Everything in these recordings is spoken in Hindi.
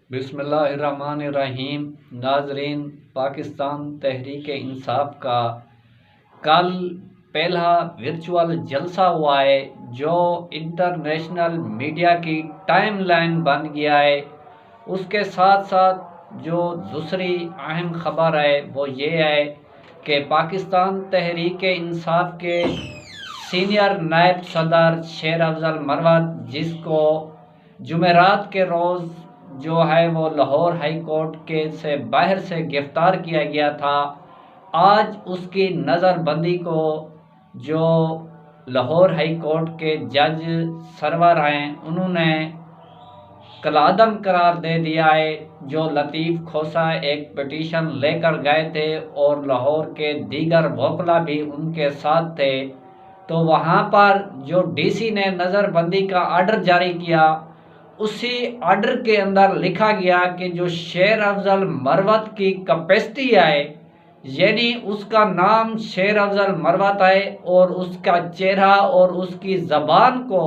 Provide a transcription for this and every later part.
बिस्मिल्लाहिर्रहमानिर्रहीम। नाजरीन, पाकिस्तान तहरीक इंसाफ का कल पहला वर्चुअल जलसा हुआ है जो इंटरनेशनल मीडिया की टाइमलाइन बन गया है। उसके साथ साथ जो दूसरी अहम खबर है वो ये है कि पाकिस्तान तहरीक इंसाफ के सीनियर नायब सदर शेर अफजल मरवत, जिसको जुमेरात के रोज़ जो है वो लाहौर हाई कोर्ट के से बाहर से गिरफ्तार किया गया था, आज उसकी नज़रबंदी को जो लाहौर हाई कोर्ट के जज सरवर हैं उन्होंने कलादम करार दे दिया है। जो लतीफ़ खोसा एक पिटीशन लेकर गए थे और लाहौर के दीगर वकला भी उनके साथ थे, तो वहाँ पर जो डीसी ने नज़रबंदी का आर्डर जारी किया, उसी आर्डर के अंदर लिखा गया कि जो शेर अफजल मरवत की कैपेसिटी है, यानी उसका नाम शेर अफजल मरवत है और उसका चेहरा और उसकी ज़बान को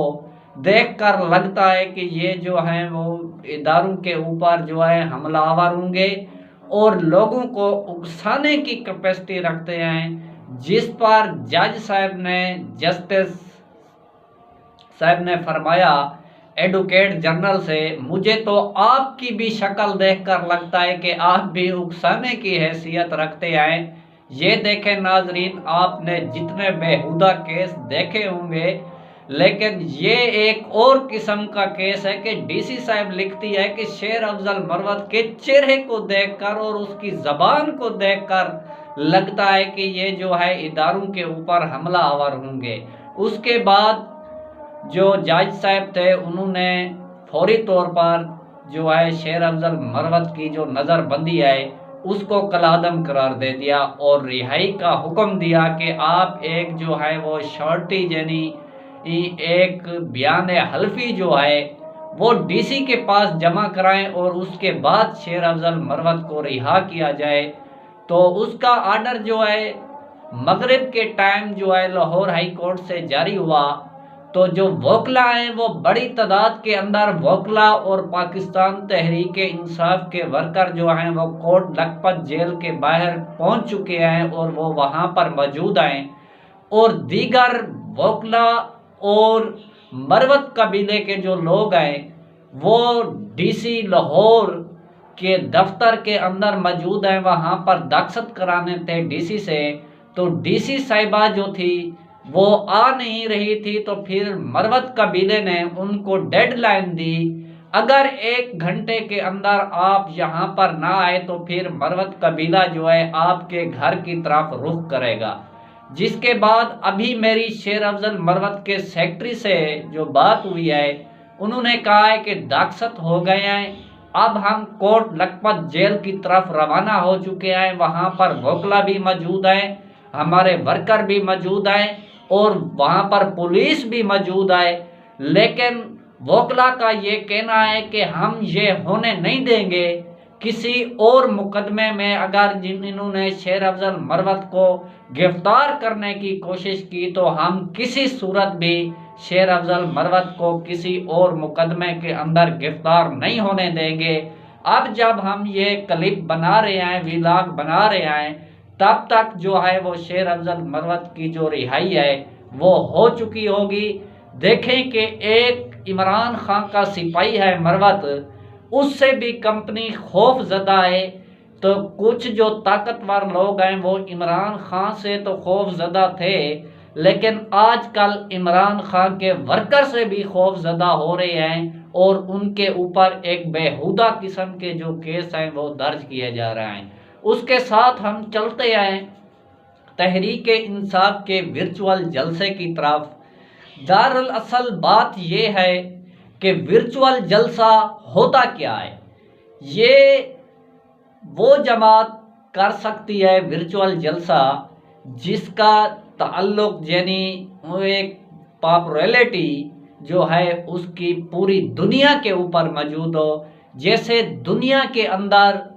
देखकर लगता है कि ये जो हैं वो इदारों के ऊपर जो है हमलावर होंगे और लोगों को उकसाने की कैपेसिटी रखते हैं, जिस पर जज साहब ने जस्टिस साहब ने फरमाया एडवोकेट जनरल से, मुझे तो आपकी भी शक्ल देखकर लगता है कि आप भी उकसाने की हैसियत रखते हैं। ये देखें नाजरीन, आपने जितने बेहुदा केस देखे होंगे, लेकिन ये एक और किस्म का केस है कि डीसी साहब लिखती है कि शेर अफजल मरवत के चेहरे को देखकर और उसकी ज़बान को देखकर लगता है कि ये जो है इदारों के ऊपर हमला आवर होंगे। उसके बाद जो जज साहब थे उन्होंने फौरी तौर पर जो है शेर अफजल मरवत की जो नज़रबंदी है उसको कलादम करार दे दिया और रिहाई का हुक्म दिया कि आप एक जो है वो शॉर्टी यानी एक बयान हल्फी जो है वो डीसी के पास जमा कराएं और उसके बाद शेर अफजल मरवत को रिहा किया जाए। तो उसका आर्डर जो है मगरिब के टाइम जो है लाहौर हाई कोर्ट से जारी हुआ। तो जो वकला हैं वो बड़ी तादाद के अंदर वकला और पाकिस्तान तहरीक इंसाफ के वर्कर जो हैं वो कोट लखपत जेल के बाहर पहुंच चुके हैं और वो वहां पर मौजूद हैं और दीगर वकला और मरवत कबीले के जो लोग हैं वो डीसी लाहौर के दफ्तर के अंदर मौजूद हैं, वहां पर दस्तखत कराने थे डीसी से। तो डीसी साहिबा जो थी वो आ नहीं रही थी, तो फिर मरवत कबीले ने उनको डेडलाइन दी, अगर 1 घंटे के अंदर आप यहाँ पर ना आए तो फिर मरवत कबीला जो है आपके घर की तरफ रुख करेगा। जिसके बाद अभी मेरी शेर अफजल मरवत के सेक्रेटरी से जो बात हुई है, उन्होंने कहा है कि दस्तखत हो गए हैं, अब हम कोट लखपत जेल की तरफ रवाना हो चुके हैं। वहाँ पर वकला भी मौजूद हैं, हमारे वर्कर भी मौजूद हैं और वहाँ पर पुलिस भी मौजूद है, लेकिन वकला का ये कहना है कि हम ये होने नहीं देंगे। किसी और मुकदमे में अगर जिन्होंने शेर अफजल मरवत को गिरफ्तार करने की कोशिश की तो हम किसी सूरत भी शेर अफजल मरवत को किसी और मुकदमे के अंदर गिरफ्तार नहीं होने देंगे। अब जब हम ये क्लिप बना रहे हैं, व्लॉग बना रहे हैं, तब तक जो है वो शेर अफजल मरवत की जो रिहाई है वो हो चुकी होगी। देखें कि एक इमरान खान का सिपाही है मरवत, उससे भी कंपनी खौफ ज़दा है। तो कुछ जो ताकतवर लोग हैं वो इमरान खान से तो खौफ ज़दा थे, लेकिन आजकल इमरान खान के वर्कर से भी खौफ ज़दा हो रहे हैं और उनके ऊपर एक बेहुदा किस्म के जो केस हैं वो दर्ज किए जा रहे हैं। उसके साथ हम चलते हैं तहरीक इंसाफ के वर्चुअल जलसे की तरफ। दरअसल असल बात यह है कि वर्चुअल जलसा होता क्या है। ये वो जमात कर सकती है वर्चुअल जलसा जिसका ताल्लुक यानी एक पॉपुलैरिटी जो है उसकी पूरी दुनिया के ऊपर मौजूद हो। जैसे दुनिया के अंदर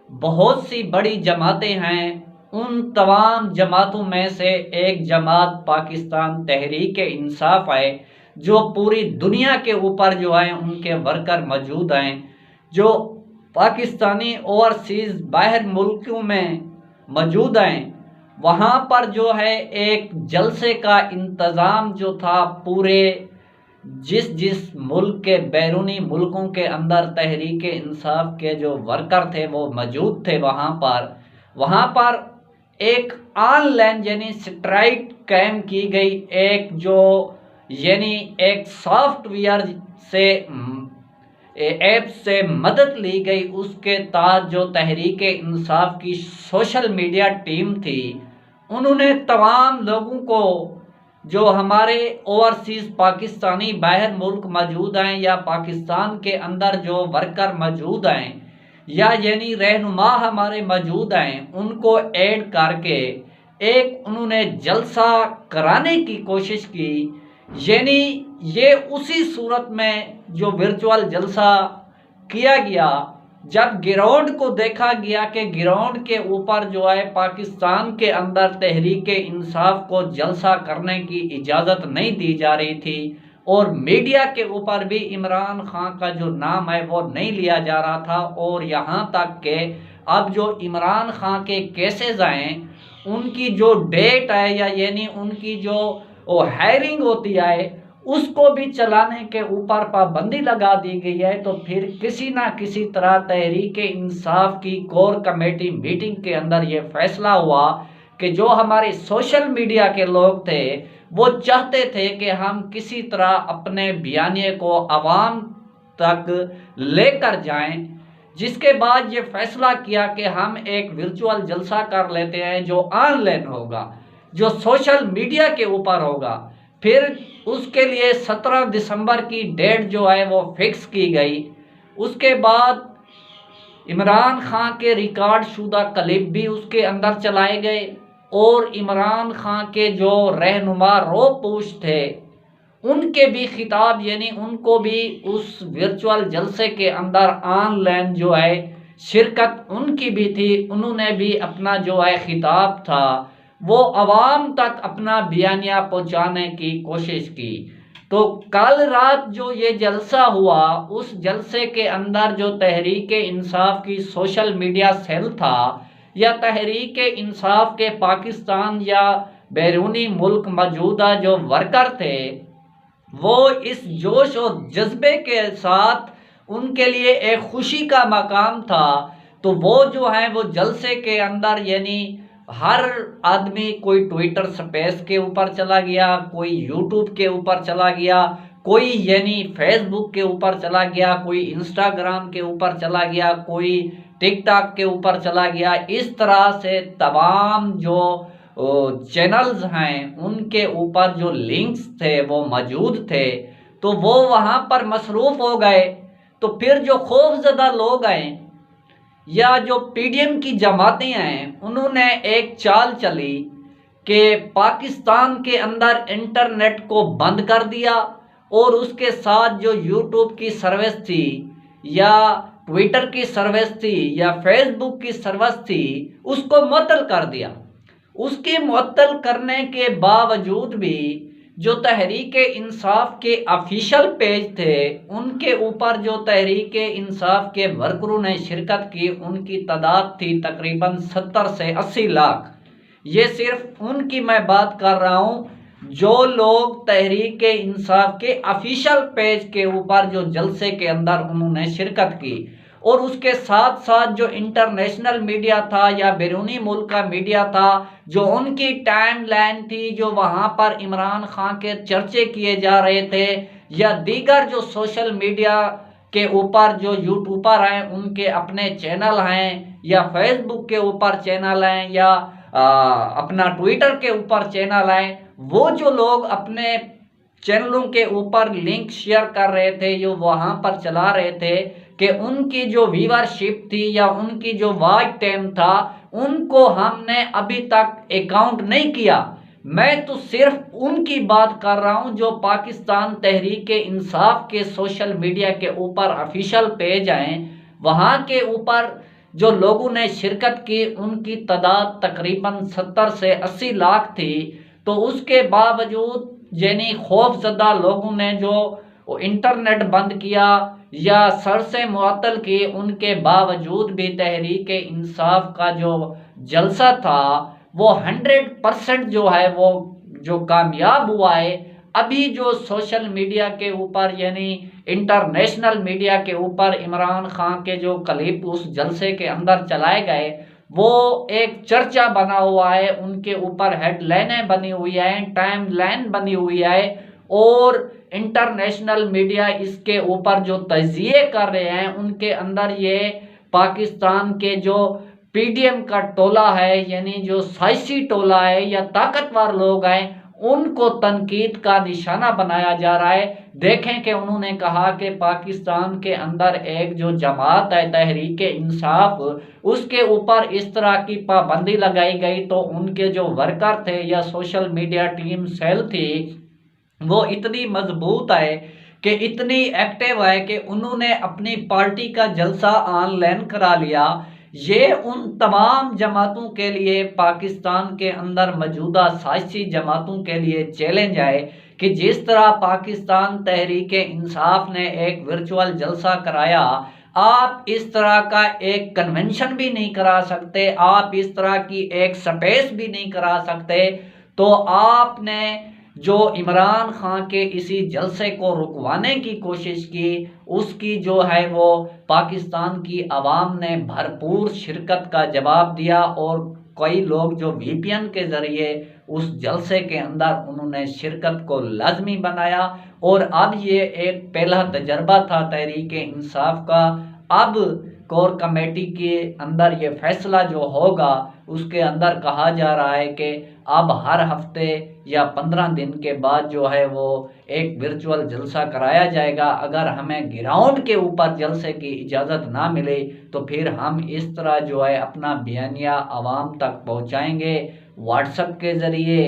बहुत सी बड़ी जमातें हैं, उन तमाम जमातों में से एक जमात पाकिस्तान तहरीक इंसाफ है जो पूरी दुनिया के ऊपर जो है उनके वर्कर मौजूद हैं, जो पाकिस्तानी ओवरसीज़ बाहर मुल्कों में मौजूद हैं, वहाँ पर जो है एक जलसे का इंतज़ाम जो था पूरे जिस जिस मुल्क के बैरूनी मुल्कों के अंदर तहरीक इंसाफ के जो वर्कर थे वो मौजूद थे, वहाँ पर एक ऑनलाइन यानी स्ट्राइक कायम की गई, एक जो यानी एक सॉफ्टवेयर से ऐप से मदद ली गई। उसके तहत जो तहरीक इंसाफ की सोशल मीडिया टीम थी, उन्होंने तमाम लोगों को जो हमारे ओवरसीज़ पाकिस्तानी बाहर मुल्क मौजूद हैं या पाकिस्तान के अंदर जो वर्कर मौजूद हैं या यानी रहनुमा हमारे मौजूद हैं, उनको ऐड करके एक उन्होंने जलसा कराने की कोशिश की। यानी ये उसी सूरत में जो वर्चुअल जलसा किया गया, जब ग्राउंड को देखा गया कि ग्राउंड के ऊपर जो है पाकिस्तान के अंदर तहरीक इंसाफ को जलसा करने की इजाज़त नहीं दी जा रही थी और मीडिया के ऊपर भी इमरान खान का जो नाम है वो नहीं लिया जा रहा था। और यहाँ तक कि अब जो इमरान खान के केसेस हैं, उनकी जो डेट है या यानी उनकी जो हायरिंग होती है, उसको भी चलाने के ऊपर पाबंदी लगा दी गई है। तो फिर किसी ना किसी तरह तहरीक इंसाफ की कोर कमेटी मीटिंग के अंदर ये फैसला हुआ कि जो हमारे सोशल मीडिया के लोग थे वो चाहते थे कि हम किसी तरह अपने बयानिए को आवाम तक लेकर जाएं, जिसके बाद ये फैसला किया कि हम एक वर्चुअल जलसा कर लेते हैं जो ऑनलाइन होगा, जो सोशल मीडिया के ऊपर होगा। फिर उसके लिए 17 दिसंबर की डेट जो है वो फिक्स की गई। उसके बाद इमरान खान के रिकॉर्ड शुदा क्लिप भी उसके अंदर चलाए गए और इमरान खान के जो रहनुमा रोपूश थे उनके भी खिताब यानी उनको भी उस वर्चुअल जलसे के अंदर ऑनलाइन जो है शिरकत उनकी भी थी। उन्होंने भी अपना जो है खिताब था वो आवाम तक अपना बयानिया पहुंचाने की कोशिश की। तो कल रात जो ये जलसा हुआ, उस जलसे के अंदर जो तहरीक इंसाफ की सोशल मीडिया सेल था या तहरीक इंसाफ के पाकिस्तान या बैरूनी मुल्क मौजूदा जो वर्कर थे, वो इस जोश और जज्बे के साथ उनके लिए एक खुशी का मकाम था। तो वो जो है वो जलसे के अंदर यानी हर आदमी कोई ट्विटर स्पेस के ऊपर चला गया, कोई यूट्यूब के ऊपर चला गया, कोई यानी फेसबुक के ऊपर चला गया, कोई इंस्टाग्राम के ऊपर चला गया, कोई टिकटॉक के ऊपर चला गया। इस तरह से तमाम जो चैनल्स हैं उनके ऊपर जो लिंक्स थे वो मौजूद थे, तो वो वहाँ पर मसरूफ़ हो गए। तो फिर जो खौफज़दा लोग हैं या जो पीडीएम की जमातें हैं, उन्होंने एक चाल चली कि पाकिस्तान के अंदर इंटरनेट को बंद कर दिया और उसके साथ जो यूट्यूब की सर्विस थी या ट्विटर की सर्विस थी या फेसबुक की सर्विस थी, उसको मुअत्तल कर दिया। उसके मुअत्तल करने के बावजूद भी जो तहरीक इंसाफ के ऑफिशियल पेज थे, उनके ऊपर जो तहरीक इंसाफ के वर्करों ने शिरकत की, उनकी तादाद थी तकरीबन 70 से 80 लाख। ये सिर्फ उनकी मैं बात कर रहा हूँ जो लोग तहरीक इंसाफ के ऑफिशियल पेज के ऊपर जो जलसे के अंदर उन्होंने शिरकत की। और उसके साथ साथ जो इंटरनेशनल मीडिया था या बैरूनी मुल्क का मीडिया था, जो उनकी टाइम लाइन थी, जो वहाँ पर इमरान खान के चर्चे किए जा रहे थे या दीगर जो सोशल मीडिया के ऊपर जो यूट्यूबर हैं उनके अपने चैनल हैं या फेसबुक के ऊपर चैनल हैं या अपना ट्विटर के ऊपर चैनल हैं, वो जो लोग अपने चैनलों के ऊपर लिंक शेयर कर रहे थे, जो वहाँ पर चला रहे थे कि उनकी जो व्यूअरशिप थी या उनकी जो वॉच टाइम था, उनको हमने अभी तक अकाउंट नहीं किया। मैं तो सिर्फ उनकी बात कर रहा हूं जो पाकिस्तान तहरीक इंसाफ के सोशल मीडिया के ऊपर ऑफिशियल पेज हैं, वहां के ऊपर जो लोगों ने शिरकत की उनकी तादाद तकरीबन 70 से 80 लाख थी। तो उसके बावजूद यानी खौफजदा लोगों ने जो इंटरनेट बंद किया या सर से मुअत्तल की, उनके बावजूद भी तहरीक इंसाफ का जो जलसा था वो 100% जो है वो जो कामयाब हुआ है। अभी जो सोशल मीडिया के ऊपर यानी इंटरनेशनल मीडिया के ऊपर इमरान खान के जो क्लिप उस जलसे के अंदर चलाए गए वो एक चर्चा बना हुआ है, उनके ऊपर हेडलाइनें बनी हुई है, टाइमलाइन बनी हुई है और इंटरनेशनल मीडिया इसके ऊपर जो तजिए कर रहे हैं उनके अंदर ये पाकिस्तान के जो पीडीएम का टोला है यानी जो साइसी टोला है या ताकतवर लोग हैं उनको तनकीद का निशाना बनाया जा रहा है। देखें कि उन्होंने कहा कि पाकिस्तान के अंदर एक जो जमात है तहरीक इंसाफ उसके ऊपर इस तरह की पाबंदी लगाई गई तो उनके जो वर्कर थे या सोशल मीडिया टीम सेल थी वो इतनी मजबूत है कि इतनी एक्टिव है कि उन्होंने अपनी पार्टी का जलसा ऑनलाइन करा लिया। ये उन तमाम जमातों के लिए पाकिस्तान के अंदर मौजूदा सियासी जमातों के लिए चैलेंज है कि जिस तरह पाकिस्तान तहरीक इंसाफ ने एक वर्चुअल जलसा कराया, आप इस तरह का एक कन्वेंशन भी नहीं करा सकते, आप इस तरह की एक स्पेस भी नहीं करा सकते। तो आपने जो इमरान खान के इसी जलसे को रुकवाने की कोशिश की उसकी जो है वो पाकिस्तान की आवाम ने भरपूर शिरकत का जवाब दिया और कई लोग जो वीपीएन के ज़रिए उस जलसे के अंदर उन्होंने शिरकत को लाजमी बनाया। और अब ये एक पहला तजर्बा था तहरीक इंसाफ का। अब कोर कमेटी के अंदर ये फैसला जो होगा उसके अंदर कहा जा रहा है कि अब हर हफ्ते या 15 दिन के बाद जो है वो एक वर्चुअल जलसा कराया जाएगा। अगर हमें ग्राउंड के ऊपर जलसे की इजाज़त ना मिले तो फिर हम इस तरह जो है अपना बयानिया आवाम तक पहुंचाएंगे, व्हाट्सएप के ज़रिए,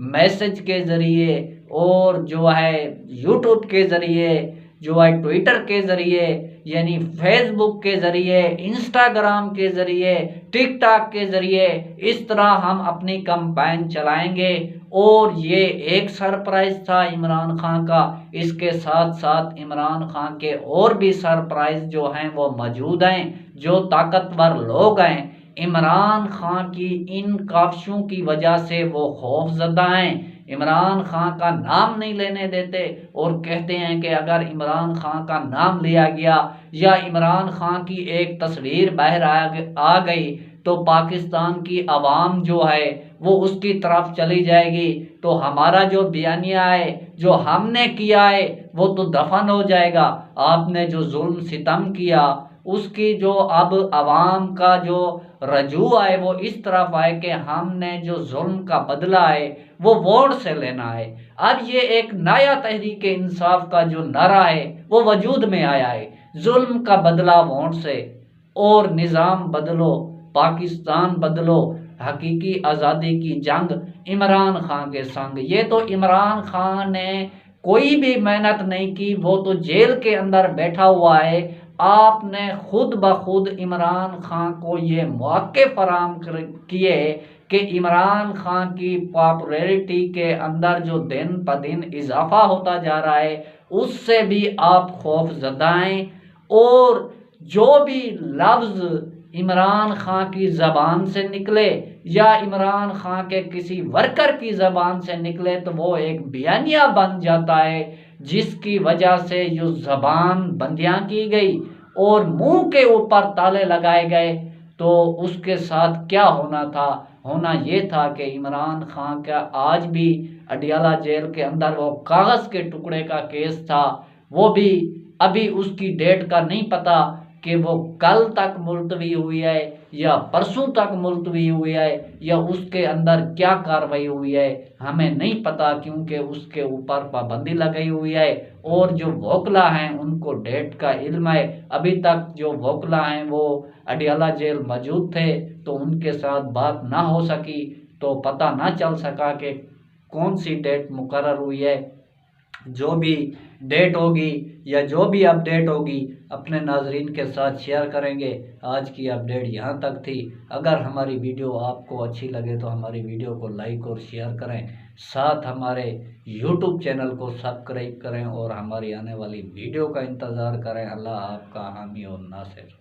मैसेज के ज़रिए और जो है यूट्यूब के ज़रिए, जो है ट्विटर के ज़रिए यानी फेसबुक के ज़रिए, इंस्टाग्राम के ज़रिए, टिकटॉक के ज़रिए इस तरह हम अपनी कैंपेन चलाएंगे। और ये एक सरप्राइज़ था इमरान खान का, इसके साथ साथ इमरान खान के और भी सरप्राइज़ जो हैं वो मौजूद हैं। जो ताकतवर लोग हैं इमरान खान की इन काविशों की वजह से वो खौफजदा हैं, इमरान खान का नाम नहीं लेने देते और कहते हैं कि अगर इमरान खान का नाम लिया गया या इमरान खान की एक तस्वीर बाहर आ गई तो पाकिस्तान की आवाम जो है वो उसकी तरफ चली जाएगी, तो हमारा जो बयानिया है जो हमने किया है वो तो दफन हो जाएगा। आपने जो जुल्म सितम किया उसकी जो अब आवाम का जो रजू है वो इस तरफ आए कि हमने जो जुल्म का बदला है वो वोट से लेना है। अब ये एक नया तहरीक इंसाफ का जो नारा है वो वजूद में आया है, जुल्म का बदला वोट से और निज़ाम बदलो, पाकिस्तान बदलो, हकीकी आज़ादी की जंग इमरान खान के संग। ये तो इमरान खान ने कोई भी मेहनत नहीं की, वो तो जेल के अंदर बैठा हुआ है। आपने खुद ब खुद इमरान खान को ये मौके फराम किए कि इमरान खान की पॉपुलैरिटी के अंदर जो दिन ब दिन इजाफा होता जा रहा है उससे भी आप खौफजदा हैं। और जो भी लफ्ज़ इमरान खान की ज़बान से निकले या इमरान खान के किसी वर्कर की ज़बान से निकले तो वो एक बयानिया बन जाता है जिसकी वजह से जो ज़बान बंदियां की गई और मुंह के ऊपर ताले लगाए गए। तो उसके साथ क्या होना था, होना ये था कि इमरान खान का आज भी अडियाला जेल के अंदर वो कागज़ के टुकड़े का केस था, वो भी अभी उसकी डेट का नहीं पता कि वो कल तक मुलतवी हुई है या परसों तक मुलतवी हुई है या उसके अंदर क्या कार्रवाई हुई है हमें नहीं पता, क्योंकि उसके ऊपर पाबंदी लगाई हुई है। और जो वोकला हैं उनको डेट का इल्म है, अभी तक जो वोकला हैं वो अडियाला जेल मौजूद थे तो उनके साथ बात ना हो सकी, तो पता ना चल सका कि कौन सी डेट मुकर्रर हुई है। जो भी डेट होगी या जो भी अपडेट होगी अपने नाजरीन के साथ शेयर करेंगे। आज की अपडेट यहाँ तक थी। अगर हमारी वीडियो आपको अच्छी लगे तो हमारी वीडियो को लाइक और शेयर करें, साथ हमारे यूट्यूब चैनल को सब्सक्राइब करें और हमारी आने वाली वीडियो का इंतज़ार करें। अल्लाह आपका हामी और नासिर।